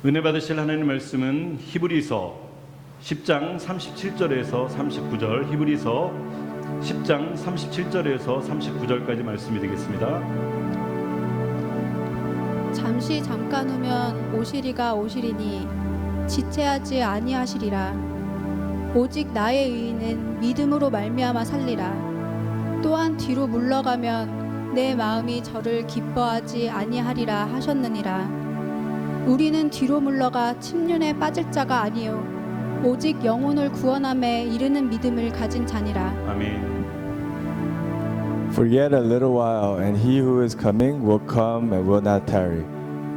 은혜 받으실 하나님의 말씀은 히브리서 10장 37절에서 39절, 히브리서 10장 37절에서 39절까지 말씀이 되겠습니다. 잠시 잠깐 후면 오시리가 오시리니 지체하지 아니하시리라. 오직 나의 의인은 믿음으로 말미암아 살리라. 또한 뒤로 물러가면 내 마음이 저를 기뻐하지 아니하리라 하셨느니라. 우리는 뒤로 물러가 침륜에 빠질 자가 아니요 오직 영혼을 구원함에 이르는 믿음을 가진 자니라. 아멘. For yet a little while, and he who is coming will come and will not tarry.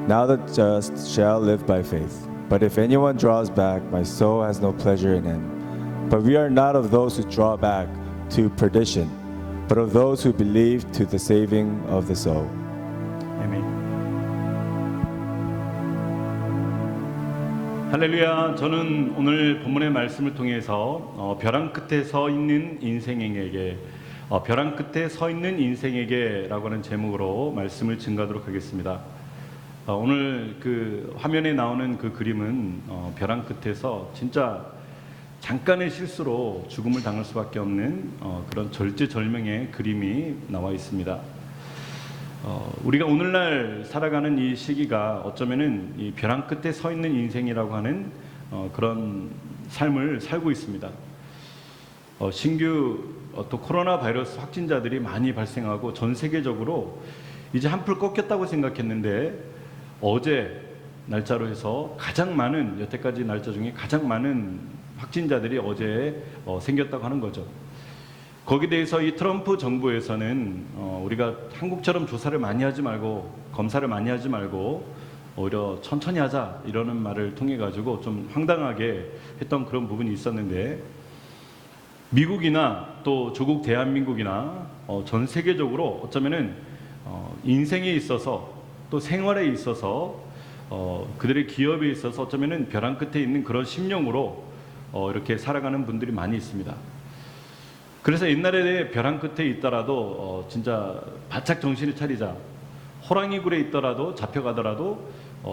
Now the just shall live by faith. But if anyone draws back, my soul has no pleasure in him. But we are not of those who draw back to perdition, but of those who believe to the saving of the soul. 아멘. 할렐루야. 저는 오늘 본문의 말씀을 통해서 벼랑 끝에 서 있는 인생에게 벼랑 끝에 서 있는 인생에게 라고 하는 제목으로 말씀을 증거하도록 하겠습니다. 오늘 그 화면에 나오는 그 그림은 벼랑 끝에서 진짜 잠깐의 실수로 죽음을 당할 수밖에 없는 그런 절제절명의 그림이 나와 있습니다. 우리가 오늘날 살아가는 이 시기가 어쩌면은 이 벼랑 끝에 서 있는 인생이라고 하는 그런 삶을 살고 있습니다. 신규 또 코로나 바이러스 확진자들이 많이 발생하고 전 세계적으로 이제 한풀 꺾였다고 생각했는데 어제 날짜로 해서 가장 많은, 여태까지 날짜 중에 가장 많은 확진자들이 어제 생겼다고 하는 거죠. 거기에 대해서 이 트럼프 정부에서는 우리가 한국처럼 조사를 많이 하지 말고 검사를 많이 하지 말고 오히려 천천히 하자 이러는 말을 통해 가지고 좀 황당하게 했던 그런 부분이 있었는데, 미국이나 또 조국 대한민국이나 전 세계적으로 어쩌면은 인생에 있어서 또 생활에 있어서 그들의 기업에 있어서 어쩌면은 벼랑 끝에 있는 그런 심령으로 이렇게 살아가는 분들이 많이 있습니다. 그래서 옛날에 벼랑 끝에 있더라도 진짜 바짝 정신을 차리자, 호랑이 굴에 있더라도 잡혀가더라도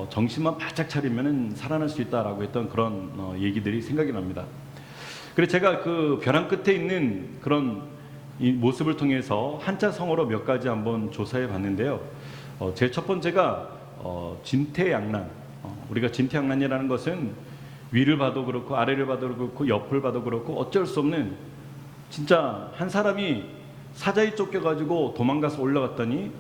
정신만 바짝 차리면 살아날 수 있다라고 했던 그런 얘기들이 생각이 납니다. 그래서 제가 그 벼랑 끝에 있는 그런 이 모습을 통해서 한자 성어로 몇 가지 한번 조사해 봤는데요. 제일 첫 번째가 진퇴양난. 우리가 진퇴양난이라는 것은 위를 봐도 그렇고 아래를 봐도 그렇고 옆을 봐도 그렇고 어쩔 수 없는, 진짜 한 사람이 사자에 쫓겨가지고 도망가서 올라갔더니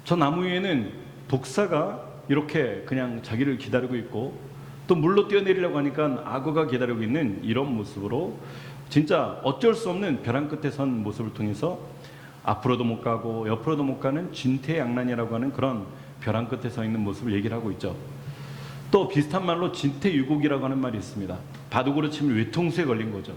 저 나무 위에는 독사가 이렇게 그냥 자기를 기다리고 있고, 또 물로 뛰어내리려고 하니까 악어가 기다리고 있는 이런 모습으로 진짜 어쩔 수 없는 벼랑 끝에 선 모습을 통해서 앞으로도 못 가고 옆으로도 못 가는 진퇴양난이라고 하는 그런 벼랑 끝에 서 있는 모습을 얘기를 하고 있죠. 또 비슷한 말로 진퇴유곡이라고 하는 말이 있습니다. 바둑으로 치면 외통수에 걸린 거죠.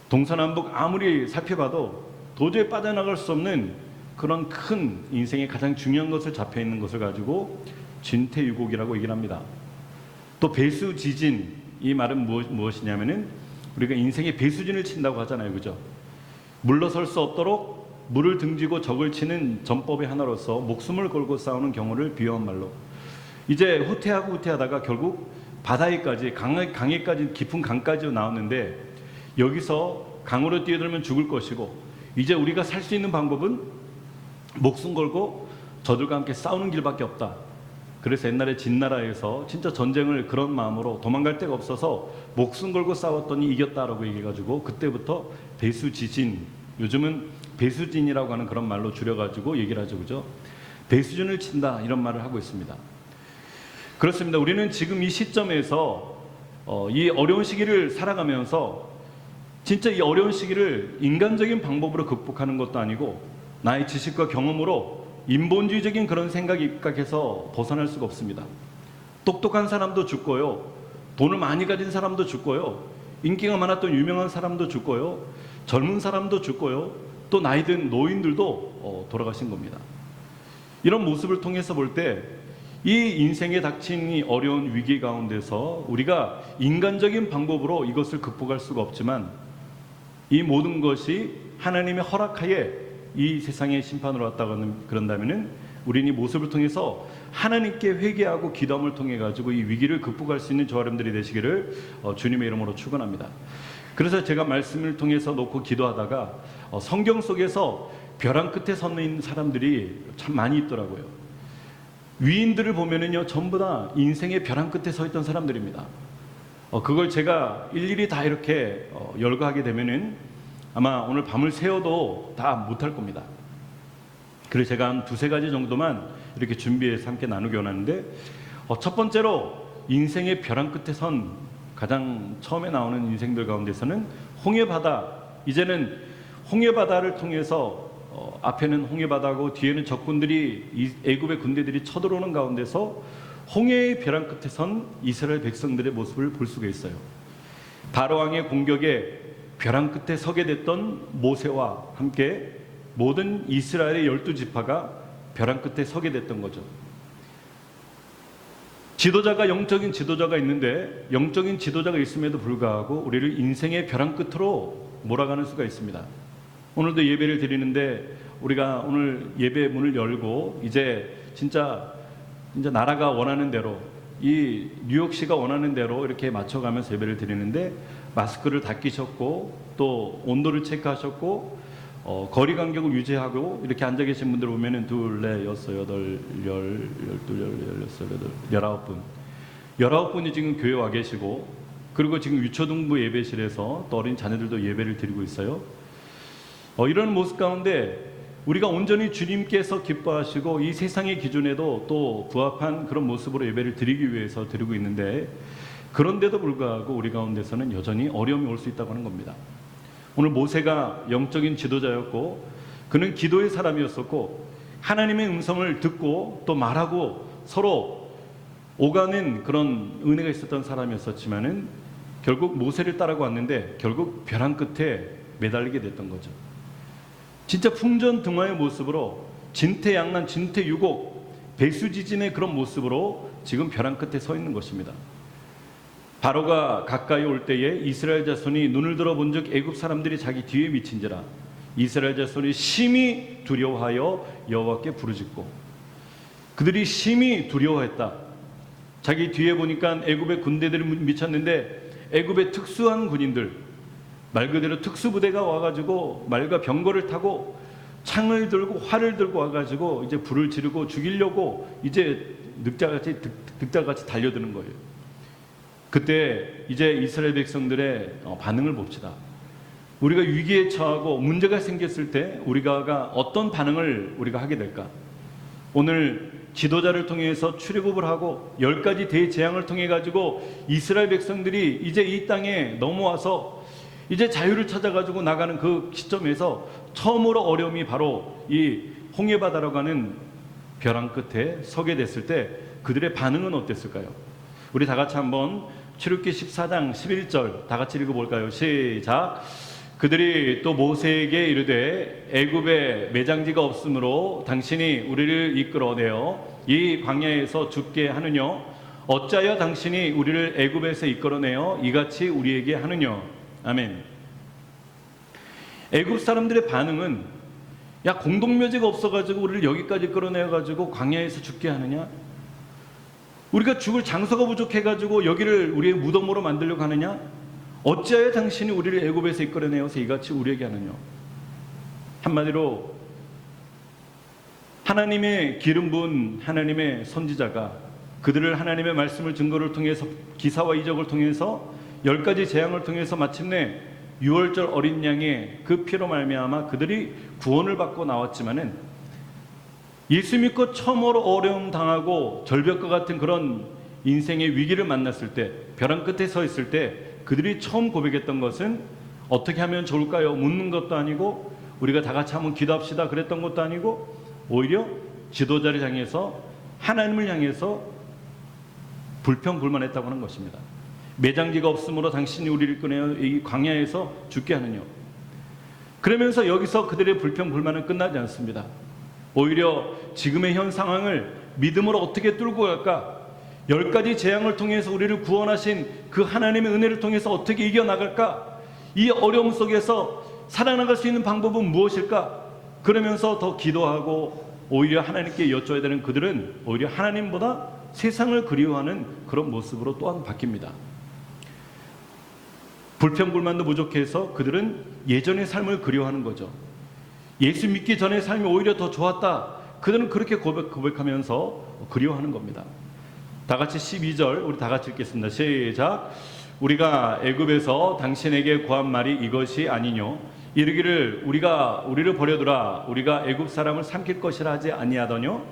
동서남북 아무리 살펴봐도 도저히 빠져나갈 수 없는 그런 큰 인생의 가장 중요한 것을 잡혀 있는 것을 가지고 진퇴유곡이라고 얘기를 합니다. 또 배수지진, 이 말은 무엇이냐면은 우리가 인생의 배수진을 친다고 하잖아요, 그죠? 물러설 수 없도록 물을 등지고 적을 치는 전법의 하나로서 목숨을 걸고 싸우는 경우를 비유한 말로, 이제 후퇴하다가 결국 바다에까지, 강에까지, 깊은 강까지 나왔는데 여기서 강으로 뛰어들면 죽을 것이고, 이제 우리가 살 수 있는 방법은 목숨 걸고 저들과 함께 싸우는 길밖에 없다. 그래서 옛날에 진나라에서 진짜 전쟁을 그런 마음으로 도망갈 데가 없어서 목숨 걸고 싸웠더니 이겼다라고 얘기해가지고 그때부터 배수지진, 요즘은 배수진이라고 하는 그런 말로 줄여가지고 얘기를 하죠, 그죠? 배수진을 친다 이런 말을 하고 있습니다. 그렇습니다. 우리는 지금 이 시점에서 이 어려운 시기를 살아가면서 진짜 이 어려운 시기를 인간적인 방법으로 극복하는 것도 아니고 나의 지식과 경험으로 인본주의적인 그런 생각에 입각해서 벗어날 수가 없습니다. 똑똑한 사람도 죽고요, 돈을 많이 가진 사람도 죽고요, 인기가 많았던 유명한 사람도 죽고요, 젊은 사람도 죽고요, 또 나이 든 노인들도 돌아가신 겁니다. 이런 모습을 통해서 볼 때 이 인생에 닥친 이 어려운 위기 가운데서 우리가 인간적인 방법으로 이것을 극복할 수가 없지만, 이 모든 것이 하나님의 허락하에 이 세상의 심판으로 왔다고 그런다면은 우리는 이 모습을 통해서 하나님께 회개하고 기도함을 통해 가지고 이 위기를 극복할 수 있는 저와 여러분들이 되시기를 주님의 이름으로 축원합니다. 그래서 제가 말씀을 통해서 놓고 기도하다가 성경 속에서 벼랑 끝에 서 있는 사람들이 참 많이 있더라고요. 위인들을 보면은요, 전부 다 인생의 벼랑 끝에 서 있던 사람들입니다. 그걸 제가 일일이 다 이렇게 열거하게 되면은 아마 오늘 밤을 새워도 다 못할 겁니다. 그래서 제가 한 두세 가지 정도만 이렇게 준비해서 함께 나누기 원하는데, 첫 번째로 인생의 벼랑 끝에 선 가장 처음에 나오는 인생들 가운데서는 홍해바다, 이제는 홍해바다를 통해서 앞에는 홍해바다고 뒤에는 적군들이, 애굽의 군대들이 쳐들어오는 가운데서 홍해의 벼랑 끝에 선 이스라엘 백성들의 모습을 볼 수가 있어요. 바로왕의 공격에 벼랑 끝에 서게 됐던 모세와 함께 모든 이스라엘의 12지파가 벼랑 끝에 서게 됐던 거죠. 지도자가, 영적인 지도자가 있는데, 영적인 지도자가 있음에도 불구하고 우리를 인생의 벼랑 끝으로 몰아가는 수가 있습니다. 오늘도 예배를 드리는데, 우리가 오늘 예배 문을 열고 이제 진짜 나라가 원하는 대로, 이 뉴욕시가 원하는 대로 이렇게 맞춰가면서 예배를 드리는데, 마스크를 다 끼셨고 또 온도를 체크하셨고 거리 간격을 유지하고 이렇게 앉아 계신 분들 보면은 2, 4, 6, 8, 10, 12, 16, 19분 19분이 지금 교회 와 계시고, 그리고 지금 유초등부 예배실에서 또 어린 자녀들도 예배를 드리고 있어요. 이런 모습 가운데 우리가 온전히 주님께서 기뻐하시고 이 세상의 기준에도 또 부합한 그런 모습으로 예배를 드리기 위해서 드리고 있는데, 그런데도 불구하고 우리 가운데서는 여전히 어려움이 올 수 있다고 하는 겁니다. 오늘 모세가 영적인 지도자였고, 그는 기도의 사람이었었고, 하나님의 음성을 듣고 또 말하고 서로 오가는 그런 은혜가 있었던 사람이었었지만은, 결국 모세를 따라고 왔는데 결국 벼랑 끝에 매달리게 됐던 거죠. 진짜 풍전등화의 모습으로, 진퇴양난, 진퇴유곡, 배수지진의 그런 모습으로 지금 벼랑 끝에 서 있는 것입니다. 바로가 가까이 올 때에 이스라엘 자손이 눈을 들어 본즉 애굽 사람들이 자기 뒤에 미친지라. 이스라엘 자손이 심히 두려워하여 여호와께 부르짖고, 그들이 심히 두려워했다. 자기 뒤에 보니까 애굽의 군대들이 미쳤는데, 애굽의 특수한 군인들, 말 그대로 특수부대가 와가지고 말과 병거를 타고 창을 들고 활을 들고 와가지고 이제 불을 지르고 죽이려고 이제 늑대같이 달려드는 거예요. 그때 이제 이스라엘 백성들의 반응을 봅시다. 우리가 위기에 처하고 문제가 생겼을 때 우리가 어떤 반응을 우리가 하게 될까? 오늘 지도자를 통해서 출애굽을 하고 10가지 대재앙을 통해 가지고 이스라엘 백성들이 이제 이 땅에 넘어와서 이제 자유를 찾아가지고 나가는 그 시점에서 처음으로 어려움이 바로 이 홍해바다라고 하는 벼랑 끝에 서게 됐을 때 그들의 반응은 어땠을까요? 우리 다 같이 한번 출애굽기 14장 11절 다 같이 읽어볼까요? 시작. 그들이 또 모세에게 이르되 애굽에 매장지가 없으므로 당신이 우리를 이끌어내어 이 광야에서 죽게 하느냐? 어찌하여 당신이 우리를 애굽에서 이끌어내어 이같이 우리에게 하느냐? 아멘. 애굽 사람들의 반응은, 야, 공동묘지가 없어가지고 우리를 여기까지 끌어내어가지고 광야에서 죽게 하느냐? 우리가 죽을 장소가 부족해가지고 여기를 우리의 무덤으로 만들려고 하느냐? 어찌하여 당신이 우리를 애굽에서 이끌어내어서 이같이 우리에게 하느냐? 한마디로 하나님의 기름 부은 하나님의 선지자가 그들을 하나님의 말씀을 증거를 통해서, 기사와 이적을 통해서 10가지 재앙을 통해서 마침내 6월절 어린 양의 그 피로 말미암아 그들이 구원을 받고 나왔지만은, 예수 믿고 처음으로 어려움 당하고 절벽과 같은 그런 인생의 위기를 만났을 때, 벼랑 끝에 서 있을 때 그들이 처음 고백했던 것은 어떻게 하면 좋을까요? 묻는 것도 아니고, 우리가 다 같이 한번 기도합시다 그랬던 것도 아니고, 오히려 지도자를 향해서, 하나님을 향해서 불평불만했다고 하는 것입니다. 매장지가 없으므로 당신이 우리를 꺼내어 이 광야에서 죽게 하느냐? 그러면서 여기서 그들의 불평불만은 끝나지 않습니다. 오히려 지금의 현 상황을 믿음으로 어떻게 뚫고 갈까? 10가지 재앙을 통해서 우리를 구원하신 그 하나님의 은혜를 통해서 어떻게 이겨나갈까? 이 어려움 속에서 살아나갈 수 있는 방법은 무엇일까? 그러면서 더 기도하고 오히려 하나님께 여쭤야 되는 그들은 오히려 하나님보다 세상을 그리워하는 그런 모습으로 또한 바뀝니다. 불평불만도 부족해서 그들은 예전의 삶을 그리워하는 거죠. 예수 믿기 전의 삶이 오히려 더 좋았다. 그들은 그렇게 고백하면서 그리워하는 겁니다. 다 같이 12절 우리 다 같이 읽겠습니다. 시작. 우리가 애굽에서 당신에게 구한 말이 이것이 아니뇨. 이르기를 우리를 버려두라. 우리가 애굽 사람을 삼킬 것이라 하지 아니하더뇨.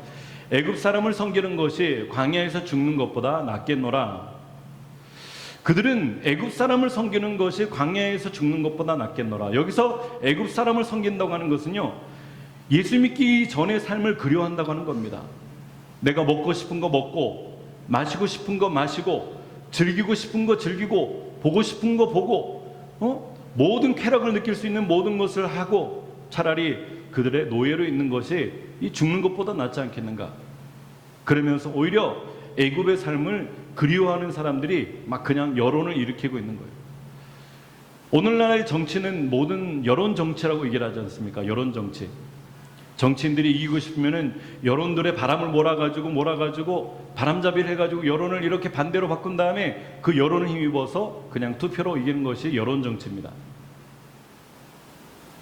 애굽 사람을 섬기는 것이 광야에서 죽는 것보다 낫겠노라. 그들은 애굽 사람을 섬기는 것이 광야에서 죽는 것보다 낫겠노라. 여기서 애굽 사람을 섬긴다고 하는 것은요, 예수 믿기 전의 삶을 그리워한다고 하는 겁니다. 내가 먹고 싶은 거 먹고, 마시고 싶은 거 마시고, 즐기고 싶은 거 즐기고, 보고 싶은 거 보고, 모든 쾌락을 느낄 수 있는 모든 것을 하고, 차라리 그들의 노예로 있는 것이 이 죽는 것보다 낫지 않겠는가. 그러면서 오히려 애굽의 삶을 그리워하는 사람들이 막 그냥 여론을 일으키고 있는 거예요. 오늘날의 정치는 모든 여론 정치라고 얘기를 하지 않습니까? 여론 정치. 정치인들이 이기고 싶으면은 여론들의 바람을 몰아가지고 바람잡이를 해가지고 여론을 이렇게 반대로 바꾼 다음에 그 여론을 힘입어서 그냥 투표로 이기는 것이 여론 정치입니다.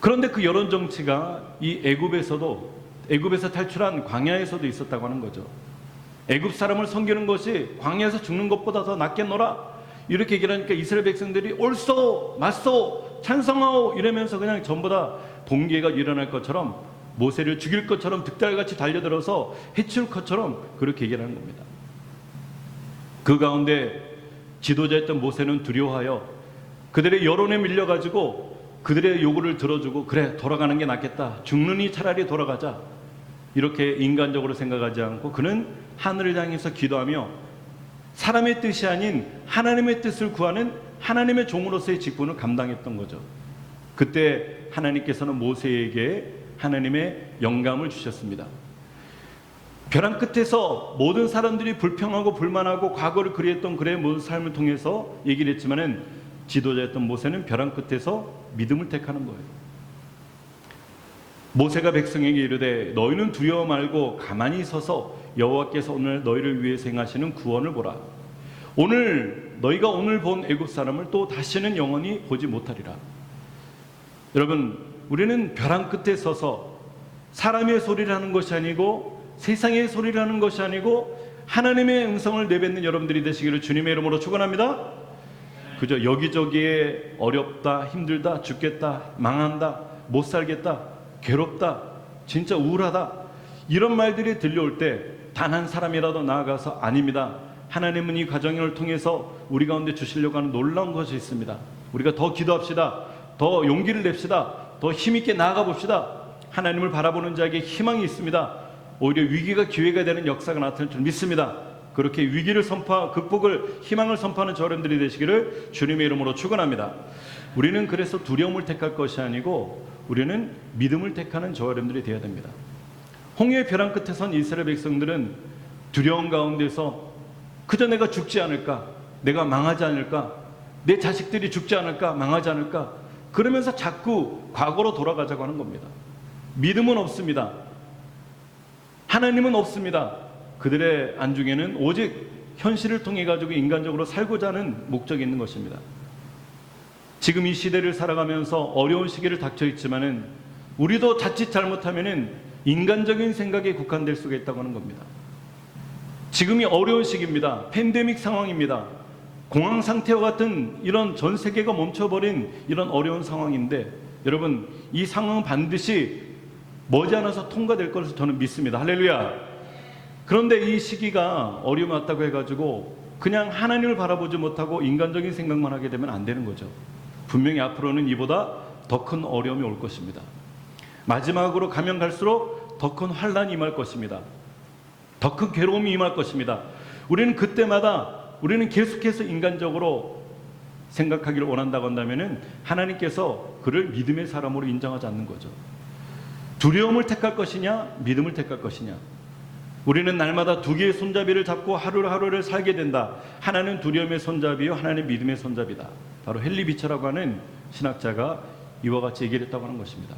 그런데 그 여론 정치가 이 애굽에서 탈출한 광야에서도 있었다고 하는 거죠. 애굽 사람을 섬기는 것이 광야에서 죽는 것보다 더 낫겠노라. 이렇게 얘기를 하니까 이스라엘 백성들이 옳소, 맞소, 찬성하오 이러면서 그냥 전부 다 동기가 일어날 것처럼 모세를 죽일 것처럼 득달같이 달려들어서 해칠 것처럼 그렇게 얘기를 하는 겁니다. 그 가운데 지도자였던 모세는 두려워하여 그들의 여론에 밀려가지고 그들의 요구를 들어주고 그래 돌아가는 게 낫겠다. 죽느니 차라리 돌아가자. 이렇게 인간적으로 생각하지 않고 그는 하늘을 향해서 기도하며 사람의 뜻이 아닌 하나님의 뜻을 구하는 하나님의 종으로서의 직분을 감당했던 거죠. 그때 하나님께서는 모세에게 하나님의 영감을 주셨습니다. 벼랑 끝에서 모든 사람들이 불평하고 불만하고 과거를 그리했던 그의 모든 삶을 통해서 얘기를 했지만은 지도자였던 모세는 벼랑 끝에서 믿음을 택하는 거예요. 모세가 백성에게 이르되 너희는 두려워 말고 가만히 서서 여호와께서 오늘 너희를 위해서 행하시는 구원을 보라. 오늘 너희가 오늘 본 애굽 사람을 또 다시는 영원히 보지 못하리라. 여러분, 우리는 벼랑 끝에 서서 사람의 소리를 하는 것이 아니고 세상의 소리를 하는 것이 아니고 하나님의 음성을 내뱉는 여러분들이 되시기를 주님의 이름으로 축원합니다. 그저 여기저기에 어렵다, 힘들다, 죽겠다, 망한다, 못 살겠다, 괴롭다, 진짜 우울하다 이런 말들이 들려올 때 단 한 사람이라도 나아가서 아닙니다. 하나님은 이 가정을 통해서 우리 가운데 주시려고 하는 놀라운 것이 있습니다. 우리가 더 기도합시다. 더 용기를 냅시다. 더 힘있게 나아가 봅시다. 하나님을 바라보는 자에게 희망이 있습니다. 오히려 위기가 기회가 되는 역사가 나타날 줄 믿습니다. 그렇게 위기를 극복을 희망을 선포하는 저여러분들이 되시기를 주님의 이름으로 축원합니다. 우리는 그래서 두려움을 택할 것이 아니고 우리는 믿음을 택하는 저여러분들이 되어야 됩니다. 홍해의 벼랑 끝에 선 이스라엘 백성들은 두려움 가운데서 그저 내가 죽지 않을까, 내가 망하지 않을까, 내 자식들이 죽지 않을까, 망하지 않을까 그러면서 자꾸 과거로 돌아가자고 하는 겁니다. 믿음은 없습니다. 하나님은 없습니다. 그들의 안중에는 오직 현실을 통해 가지고 인간적으로 살고자 하는 목적이 있는 것입니다. 지금 이 시대를 살아가면서 어려운 시기를 닥쳐 있지만은 우리도 자칫 잘못하면은 인간적인 생각에 국한될 수가 있다고 하는 겁니다. 지금이 어려운 시기입니다. 팬데믹 상황입니다. 공황 상태와 같은 이런 전 세계가 멈춰버린 이런 어려운 상황인데 여러분 이 상황은 반드시 머지않아서 통과될 것을 저는 믿습니다. 할렐루야. 그런데 이 시기가 어려움이 왔다고 해가지고 그냥 하나님을 바라보지 못하고 인간적인 생각만 하게 되면 안 되는 거죠. 분명히 앞으로는 이보다 더 큰 어려움이 올 것입니다. 마지막으로 가면 갈수록 더 큰 환난이 임할 것입니다. 더 큰 괴로움이 임할 것입니다. 우리는 그때마다 우리는 계속해서 인간적으로 생각하기를 원한다고 한다면은 하나님께서 그를 믿음의 사람으로 인정하지 않는 거죠. 두려움을 택할 것이냐, 믿음을 택할 것이냐. 우리는 날마다 두 개의 손잡이를 잡고 하루하루를 살게 된다. 하나는 두려움의 손잡이요, 하나는 믿음의 손잡이다. 바로 헨리 비처라고 하는 신학자가 이와 같이 얘기를 했다고 하는 것입니다.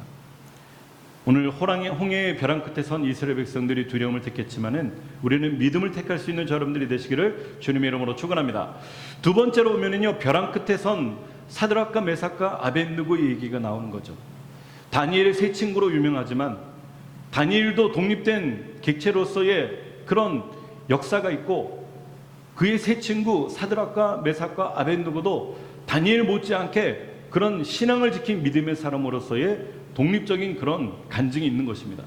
오늘 홍해의 벼랑 끝에 선 이스라엘 백성들이 두려움을 택했지만은 우리는 믿음을 택할 수 있는 여러분들이 되시기를 주님의 이름으로 축원합니다. 두 번째로 보면은요, 벼랑 끝에 선 사드락과 메삭과 아벳느고의 얘기가 나오는 거죠. 다니엘의 세 친구로 유명하지만 다니엘도 독립된 객체로서의 그런 역사가 있고 그의 세 친구 사드락과 메삭과 아벳느고도 다니엘 못지않게 그런 신앙을 지킨 믿음의 사람으로서의 독립적인 그런 간증이 있는 것입니다.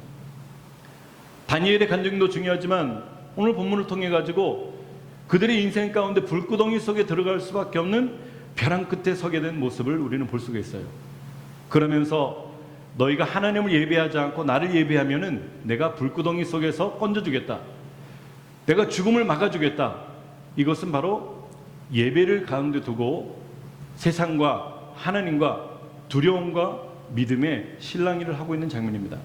다니엘의 간증도 중요하지만 오늘 본문을 통해 가지고 그들의 인생 가운데 불구덩이 속에 들어갈 수밖에 없는 벼랑 끝에 서게 된 모습을 우리는 볼 수가 있어요. 그러면서 너희가 하나님을 예배하지 않고 나를 예배하면은 내가 불구덩이 속에서 건져주겠다. 내가 죽음을 막아주겠다. 이것은 바로 예배를 가운데 두고 세상과 하나님과 두려움과 믿음의 실랑이를 하고 있는 장면입니다.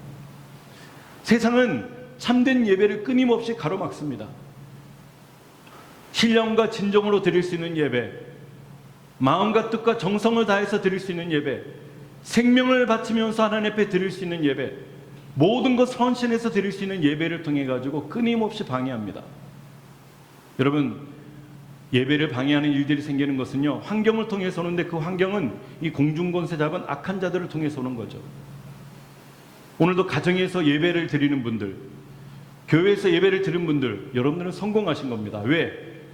세상은 참된 예배를 끊임없이 가로막습니다. 신령과 진정으로 드릴 수 있는 예배, 마음과 뜻과 정성을 다해서 드릴 수 있는 예배, 생명을 바치면서 하나님 앞에 드릴 수 있는 예배, 모든 것 헌신해서 드릴 수 있는 예배를 통해 가지고 끊임없이 방해합니다. 여러분, 예배를 방해하는 일들이 생기는 것은요, 환경을 통해서 오는데 그 환경은 이 공중권세 잡은 악한 자들을 통해서 오는 거죠. 오늘도 가정에서 예배를 드리는 분들, 교회에서 예배를 드리는 분들, 여러분들은 성공하신 겁니다. 왜?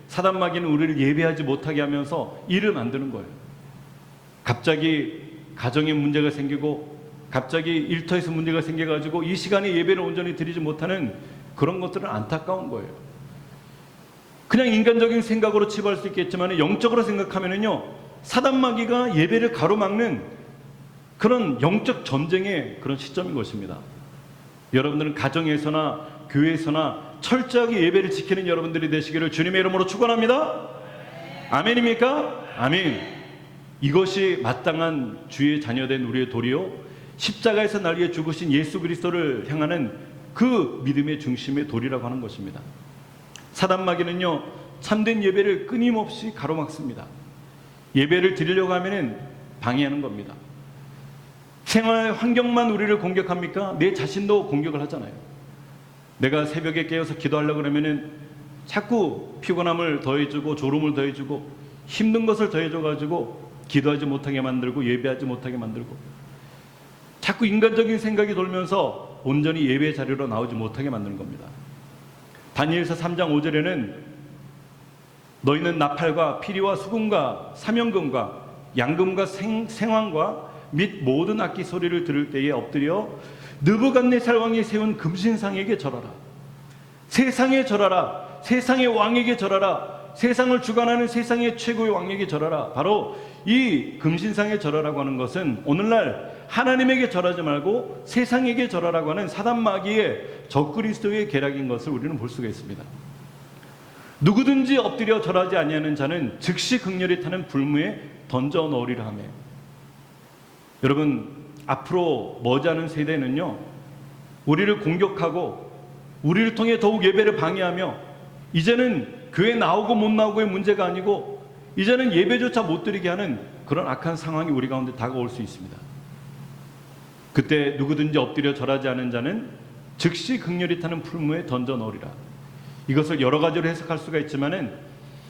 사단 마귀는 우리를 예배하지 못하게 하면서 일을 만드는 거예요. 갑자기 가정에 문제가 생기고 갑자기 일터에서 문제가 생겨가지고 이 시간에 예배를 온전히 드리지 못하는 그런 것들은 안타까운 거예요. 그냥 인간적인 생각으로 치부할 수 있겠지만 영적으로 생각하면은요, 사단 마귀가 예배를 가로막는 그런 영적 전쟁의 그런 시점인 것입니다. 여러분들은 가정에서나 교회에서나 철저하게 예배를 지키는 여러분들이 되시기를 주님의 이름으로 축원합니다. 아멘입니까? 아멘. 이것이 마땅한 주의 자녀된 우리의 도리요, 십자가에서 날 위해 죽으신 예수 그리스도를 향하는 그 믿음의 중심의 도리라고 하는 것입니다. 사단 마귀는요, 참된 예배를 끊임없이 가로막습니다. 예배를 드리려고 하면은 방해하는 겁니다. 생활 환경만 우리를 공격합니까? 내 자신도 공격을 하잖아요. 내가 새벽에 깨어서 기도하려고 그러면은 자꾸 피곤함을 더해주고 졸음을 더해주고 힘든 것을 더해줘가지고 기도하지 못하게 만들고 예배하지 못하게 만들고 자꾸 인간적인 생각이 돌면서 온전히 예배 자리로 나오지 못하게 만드는 겁니다. 다니엘서 3장 5절에는 너희는 나팔과 피리와 수금과 사명금과 양금과 생황과 및 모든 악기 소리를 들을 때에 엎드려 느부갓네살 왕이 세운 금신상에게 절하라. 세상에 절하라. 세상의 왕에게 절하라. 세상을 주관하는 세상의 최고의 왕에게 절하라. 바로 이 금신상에 절하라고 하는 것은 오늘날 하나님에게 절하지 말고 세상에게 절하라고 하는 사단 마귀의 적그리스도의 계략인 것을 우리는 볼 수가 있습니다. 누구든지 엎드려 절하지 아니하는 자는 즉시 극렬히 타는 불무에 던져 넣으리라 하며, 여러분, 앞으로 머지않은 세대는요, 우리를 공격하고 우리를 통해 더욱 예배를 방해하며 이제는 교회 나오고 못 나오고의 문제가 아니고 이제는 예배조차 못 드리게 하는 그런 악한 상황이 우리 가운데 다가올 수 있습니다. 그때 누구든지 엎드려 절하지 않은 자는 즉시 극렬히 타는 풀무에 던져 넣으리라. 이것을 여러 가지로 해석할 수가 있지만은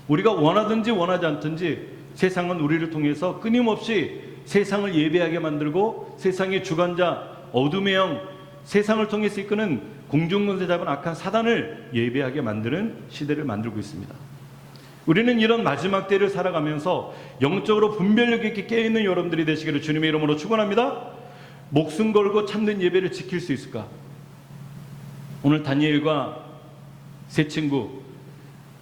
우리가 원하든지 원하지 않든지 세상은 우리를 통해서 끊임없이 세상을 예배하게 만들고 세상의 주관자 어둠의 영, 세상을 통해서 이끄는 공중권세 잡은 악한 사단을 예배하게 만드는 시대를 만들고 있습니다. 우리는 이런 마지막 때를 살아가면서 영적으로 분별력 있게 깨어있는 여러분들이 되시기를 주님의 이름으로 축원합니다. 목숨 걸고 참된 예배를 지킬 수 있을까? 오늘 다니엘과 세 친구,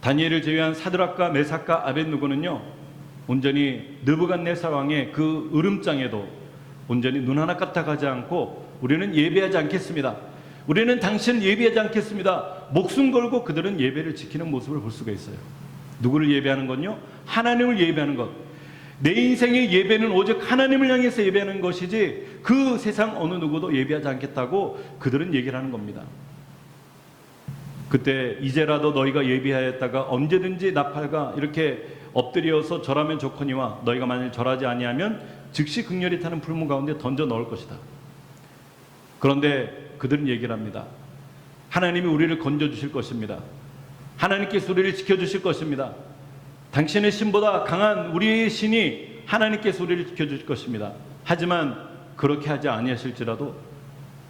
다니엘을 제외한 사드락과 메삭과 아벳느고는요, 온전히 느부갓네살 왕의 그 으름장에도 온전히 눈 하나 까딱하지 않고 우리는 예배하지 않겠습니다. 우리는 당신을 예배하지 않겠습니다. 목숨 걸고 그들은 예배를 지키는 모습을 볼 수가 있어요. 누구를 예배하는 건요? 하나님을 예배하는 것. 내 인생의 예배는 오직 하나님을 향해서 예배하는 것이지 그 세상 어느 누구도 예배하지 않겠다고 그들은 얘기를 하는 겁니다. 그때 이제라도 너희가 예배하였다가 언제든지 나팔과 이렇게 엎드려서 절하면 좋거니와 너희가 만일 절하지 아니하면 즉시 극렬히 타는 풀무 가운데 던져 넣을 것이다. 그런데 그들은 얘기를 합니다. 하나님이 우리를 건져주실 것입니다. 하나님께서 우리를 지켜주실 것입니다. 당신의 신보다 강한 우리의 신이 하나님께서 우리를 지켜주실 것입니다. 하지만 그렇게 하지 아니하실지라도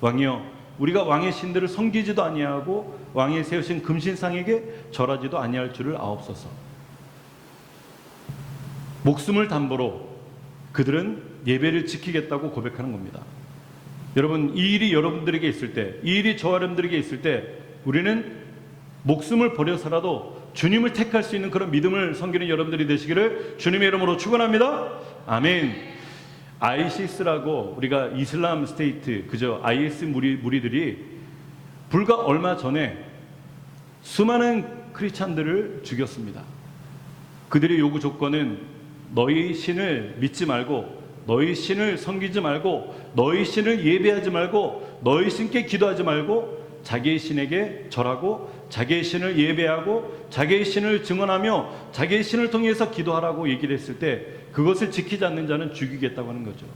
왕이여, 우리가 왕의 신들을 섬기지도 아니하고 왕이 세우신 금신상에게 절하지도 아니할 줄을 아옵소서. 목숨을 담보로 그들은 예배를 지키겠다고 고백하는 겁니다. 여러분, 이 일이 여러분들에게 있을 때, 이 일이 저와 여러분들에게 있을 때 우리는 목숨을 버려서라도 주님을 택할 수 있는 그런 믿음을 섬기는 여러분들이 되시기를 주님의 이름으로 축원합니다. 아멘. ISIS라고 우리가 이슬람 스테이트, 그저 IS 무리들이 불과 얼마 전에 수많은 크리스찬들을 죽였습니다. 그들의 요구 조건은 너희 신을 믿지 말고, 너희 신을 섬기지 말고, 너희 신을 예배하지 말고, 너희 신께 기도하지 말고 자기의 신에게 절하고 자기의 신을 예배하고 자기의 신을 증언하며 자기의 신을 통해서 기도하라고 얘기를 했을 때 그것을 지키지 않는 자는 죽이겠다고 하는 거죠.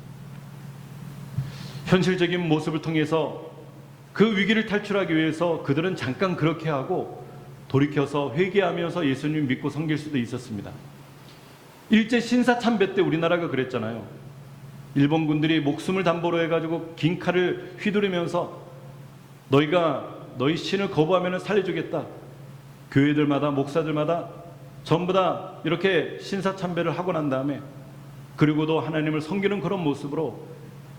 현실적인 모습을 통해서 그 위기를 탈출하기 위해서 그들은 잠깐 그렇게 하고 돌이켜서 회개하면서 예수님 믿고 섬길 수도 있었습니다. 일제 신사참배 때 우리나라가 그랬잖아요. 일본군들이 목숨을 담보로 해가지고 긴 칼을 휘두르면서 너희가 너희 신을 거부하면 살려주겠다. 교회들마다 목사들마다 전부 다 이렇게 신사참배를 하고 난 다음에 그리고도 하나님을 섬기는 그런 모습으로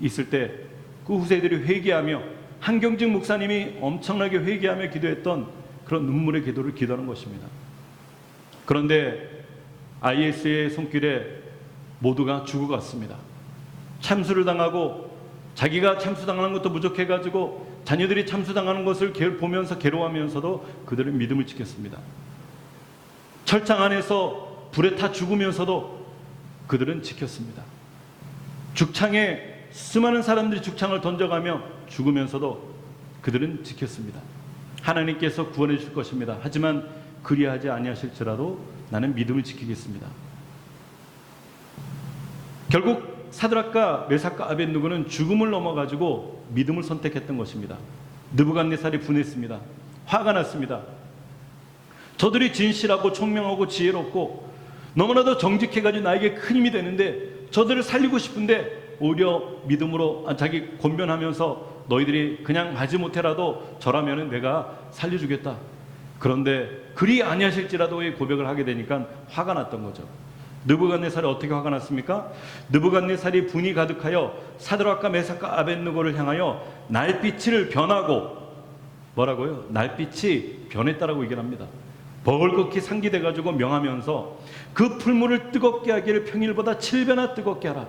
있을 때 그 후세들이 회개하며 한경직 목사님이 엄청나게 회개하며 기도했던 그런 눈물의 기도를 기도하는 것입니다. 그런데 IS의 손길에 모두가 죽어갔습니다. 참수를 당하고 자기가 참수당하는 것도 부족해가지고 자녀들이 참수당하는 것을 보면서 괴로워하면서도 그들은 믿음을 지켰습니다. 철창 안에서 불에 타 죽으면서도 그들은 지켰습니다. 죽창에 수많은 사람들이 죽창을 던져가며 죽으면서도 그들은 지켰습니다. 하나님께서 구원해 주실 것입니다. 하지만 그리하지 아니하실지라도 나는 믿음을 지키겠습니다. 결국 사드락과 메삭과 아벳느고는 죽음을 넘어가지고 믿음을 선택했던 것입니다. 느부갓네살이 분했습니다. 화가 났습니다. 저들이 진실하고 총명하고 지혜롭고 너무나도 정직해가지고 나에게 큰 힘이 되는데 저들을 살리고 싶은데 오히려 믿음으로 자기 권변하면서 너희들이 그냥 마지못해라도 절하면 내가 살려주겠다. 그런데 그리 아니하실지라도의 고백을 하게 되니까 화가 났던 거죠. 느부갓네살이 어떻게 화가 났습니까? 느부갓네살이 분이 가득하여 사드락과 메삭과 아벳느고를 향하여 날빛을 변하고 뭐라고요? 날빛이 변했다라고 얘기를 합니다. 벌겋게 상기돼가지고 명하면서 그 풀물을 뜨겁게 하기를 평일보다 7배나 뜨겁게 하라.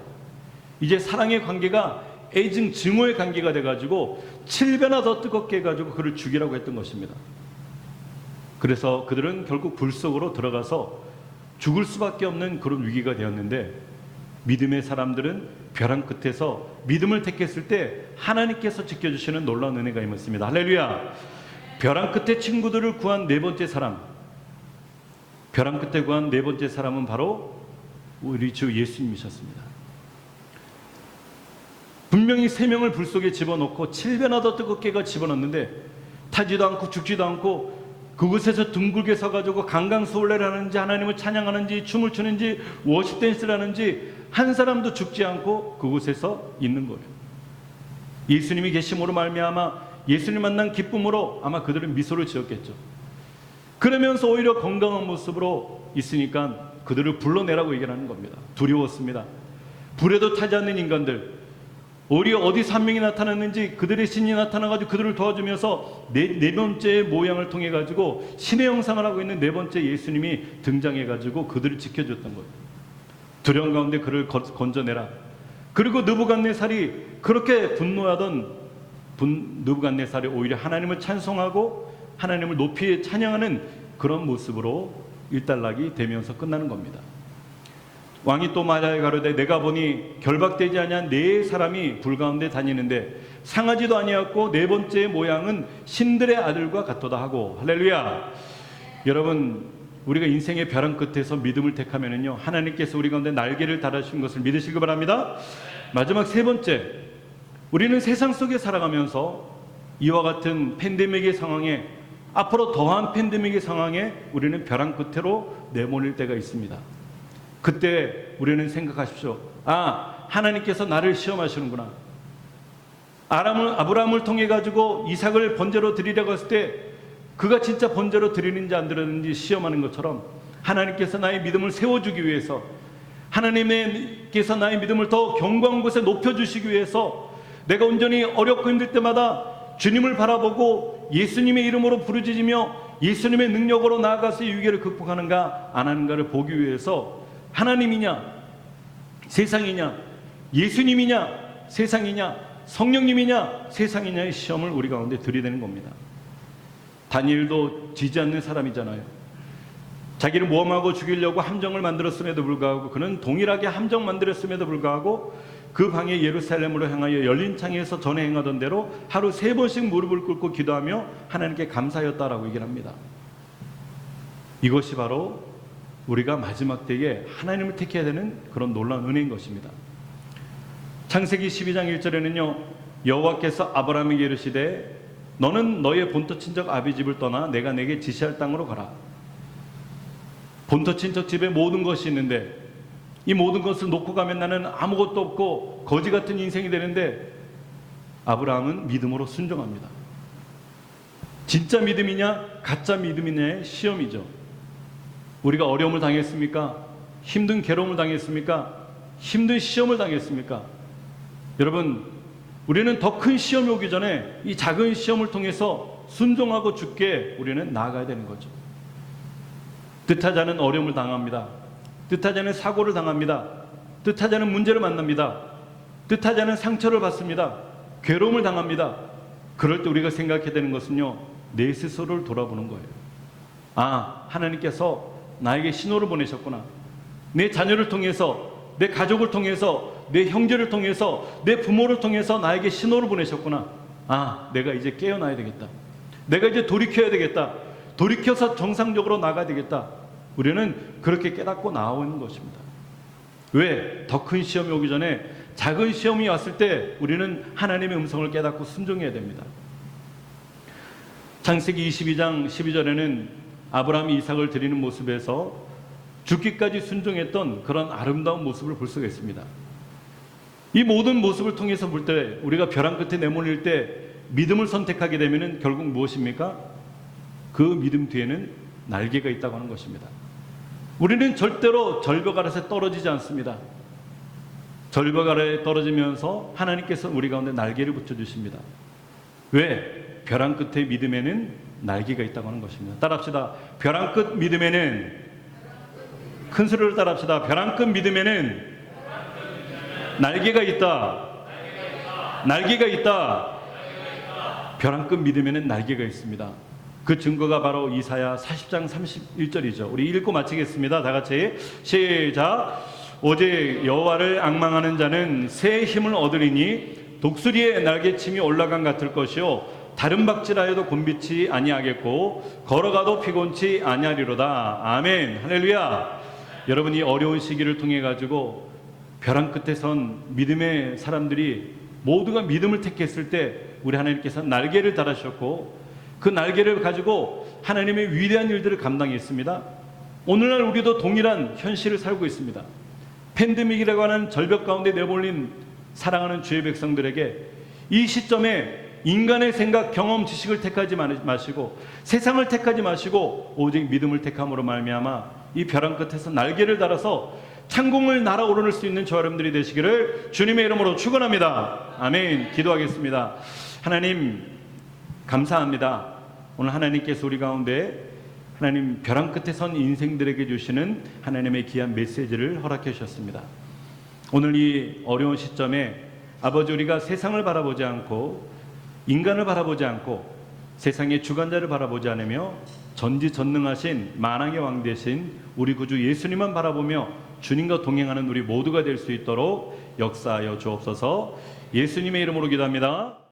이제 사랑의 관계가 애증 증오의 관계가 돼가지고 7배나 더 뜨겁게 해가지고 그를 죽이라고 했던 것입니다. 그래서 그들은 결국 불 속으로 들어가서 죽을 수밖에 없는 그런 위기가 되었는데 믿음의 사람들은 벼랑 끝에서 믿음을 택했을 때 하나님께서 지켜주시는 놀라운 은혜가 임했습니다. 할렐루야. 벼랑 끝에 친구들을 구한 네 번째 사람, 벼랑 끝에 구한 네 번째 사람은 바로 우리 주 예수님이셨습니다. 분명히 세 명을 불 속에 집어넣고 7배나 더 뜨겁게가 집어넣는데 타지도 않고 죽지도 않고 그곳에서 둥글게 서가지고 강강수월래를 하는지 하나님을 찬양하는지 춤을 추는지 워십 댄스를 하는지 한 사람도 죽지 않고 그곳에서 있는 거예요. 예수님이 계심으로 말미암아 예수님 만난 기쁨으로 아마 그들은 미소를 지었겠죠. 그러면서 오히려 건강한 모습으로 있으니까 그들을 불러내라고 얘기하는 겁니다. 두려웠습니다. 불에도 타지 않는 인간들, 오히려 어디서 한 명이 나타났는지 그들의 신이 나타나가지고 그들을 도와주면서 네 번째 모양을 통해 가지고 신의 형상을 하고 있는 네 번째 예수님이 등장해 가지고 그들을 지켜줬던 거예요. 두려운 가운데 그를 건져내라. 그리고 느부갓네살이 그렇게 분노하던 느부갓네살이 오히려 하나님을 찬송하고 하나님을 높이 찬양하는 그런 모습으로 일단락이 되면서 끝나는 겁니다. 왕이 또 말하여 가로되 내가 보니 결박되지 아니한 네 사람이 불 가운데 다니는데 상하지도 아니었고 네 번째 모양은 신들의 아들과 같도다 하고. 할렐루야. 여러분, 우리가 인생의 벼랑 끝에서 믿음을 택하면은요 하나님께서 우리 가운데 날개를 달아주신 것을 믿으시기 바랍니다. 마지막 세 번째, 우리는 세상 속에 살아가면서 이와 같은 팬데믹의 상황에, 앞으로 더한 팬데믹의 상황에 우리는 벼랑 끝으로 내몰릴 때가 있습니다. 그때 우리는 생각하십시오. 하나님께서 나를 시험하시는구나. 아브라함을 통해 가지고 이삭을 번제로 드리려고 했을 때 그가 진짜 번제로 드리는지 안 드리는지 시험하는 것처럼 하나님께서 나의 믿음을 세워주기 위해서, 하나님께서 나의 믿음을 더 견고한 곳에 높여주시기 위해서 내가 온전히 어렵고 힘들 때마다 주님을 바라보고 예수님의 이름으로 부르짖으며 예수님의 능력으로 나아가서 이 위기를 극복하는가 안 하는가를 보기 위해서 하나님이냐 세상이냐, 예수님이냐 세상이냐, 성령님이냐 세상이냐의 시험을 우리 가운데 들이대는 겁니다. 다니엘도 지지 않는 사람이잖아요. 자기를 모함하고 죽이려고 함정을 만들었음에도 불구하고, 그는 동일하게 함정 만들었음에도 불구하고 그 방에 예루살렘으로 향하여 열린 창에서 전에 행하던 대로 하루 3번씩 무릎을 꿇고 기도하며 하나님께 감사하였다라고 얘기를 합니다. 이것이 바로 우리가 마지막 때에 하나님을 택해야 되는 그런 놀라운 은혜인 것입니다. 창세기 12장 1절에는요, 여호와께서 아브라함에게 이르시되 너는 너의 본토 친척 아비 집을 떠나 내가 내게 지시할 땅으로 가라. 본토 친척 집에 모든 것이 있는데 이 모든 것을 놓고 가면 나는 아무것도 없고 거지 같은 인생이 되는데, 아브라함은 믿음으로 순종합니다. 진짜 믿음이냐 가짜 믿음이냐의 시험이죠. 우리가 어려움을 당했습니까? 힘든 괴로움을 당했습니까? 힘든 시험을 당했습니까? 여러분, 우리는 더 큰 시험이 오기 전에 이 작은 시험을 통해서 순종하고 죽게 우리는 나아가야 되는 거죠. 뜻하지 않은 어려움을 당합니다. 뜻하지 않은 사고를 당합니다. 뜻하지 않은 문제를 만납니다. 뜻하지 않은 상처를 받습니다. 괴로움을 당합니다. 그럴 때 우리가 생각해야 되는 것은요, 내 스스로를 돌아보는 거예요. 하나님께서 나에게 신호를 보내셨구나. 내 자녀를 통해서, 내 가족을 통해서, 내 형제를 통해서, 내 부모를 통해서 나에게 신호를 보내셨구나. 내가 이제 깨어나야 되겠다. 내가 이제 돌이켜야 되겠다. 돌이켜서 정상적으로 나가야 되겠다. 우리는 그렇게 깨닫고 나오는 것입니다. 왜? 더 큰 시험이 오기 전에 작은 시험이 왔을 때 우리는 하나님의 음성을 깨닫고 순종해야 됩니다. 창세기 22장 12절에는 아브라함이 이삭을 드리는 모습에서 죽기까지 순종했던 그런 아름다운 모습을 볼 수가 있습니다. 이 모든 모습을 통해서 볼 때 우리가 벼랑 끝에 내몰릴 때 믿음을 선택하게 되면 결국 무엇입니까? 그 믿음 뒤에는 날개가 있다고 하는 것입니다. 우리는 절대로 절벽 아래서 떨어지지 않습니다. 절벽 아래에 떨어지면서 하나님께서 우리 가운데 날개를 붙여주십니다. 왜? 벼랑 끝의 믿음에는 날개가 있다고 하는 것입니다. 따라합시다. 벼랑 끝 믿음에는, 큰 소리로 따라합시다. 벼랑 끝 믿음에는 날개가 있다. 날개가 있다. 벼랑 끝 믿음에는 날개가 있습니다. 그 증거가 바로 이사야 40장 31절이죠. 우리 읽고 마치겠습니다. 다 같이 시작. 오직 여호와를 앙망하는 자는 새 힘을 얻으리니 독수리의 날개침이 올라간 같을 것이요 다른 박질하여도 곤비치 아니하겠고 걸어가도 피곤치 아니하리로다. 아멘. 할렐루야. 여러분이 어려운 시기를 통해 가지고 벼랑 끝에 선 믿음의 사람들이 모두가 믿음을 택했을 때 우리 하나님께서 날개를 달아주셨고 그 날개를 가지고 하나님의 위대한 일들을 감당했습니다. 오늘날 우리도 동일한 현실을 살고 있습니다. 팬데믹이라고 하는 절벽 가운데 내몰린 사랑하는 주의 백성들에게 이 시점에 인간의 생각, 경험, 지식을 택하지 마시고 세상을 택하지 마시고 오직 믿음을 택함으로 말미암아 이 벼랑 끝에서 날개를 달아서 창공을 날아오를 수 있는 저 여러분들이 되시기를 주님의 이름으로 축원합니다. 아멘. 기도하겠습니다. 하나님 감사합니다. 오늘 하나님께서 우리 가운데 하나님 벼랑 끝에 선 인생들에게 주시는 하나님의 귀한 메시지를 허락해 주셨습니다. 오늘 이 어려운 시점에 아버지, 우리가 세상을 바라보지 않고 인간을 바라보지 않고 세상의 주관자를 바라보지 않으며 전지전능하신 만왕의 왕 되신 우리 구주 예수님만 바라보며 주님과 동행하는 우리 모두가 될 수 있도록 역사하여 주옵소서. 예수님의 이름으로 기도합니다.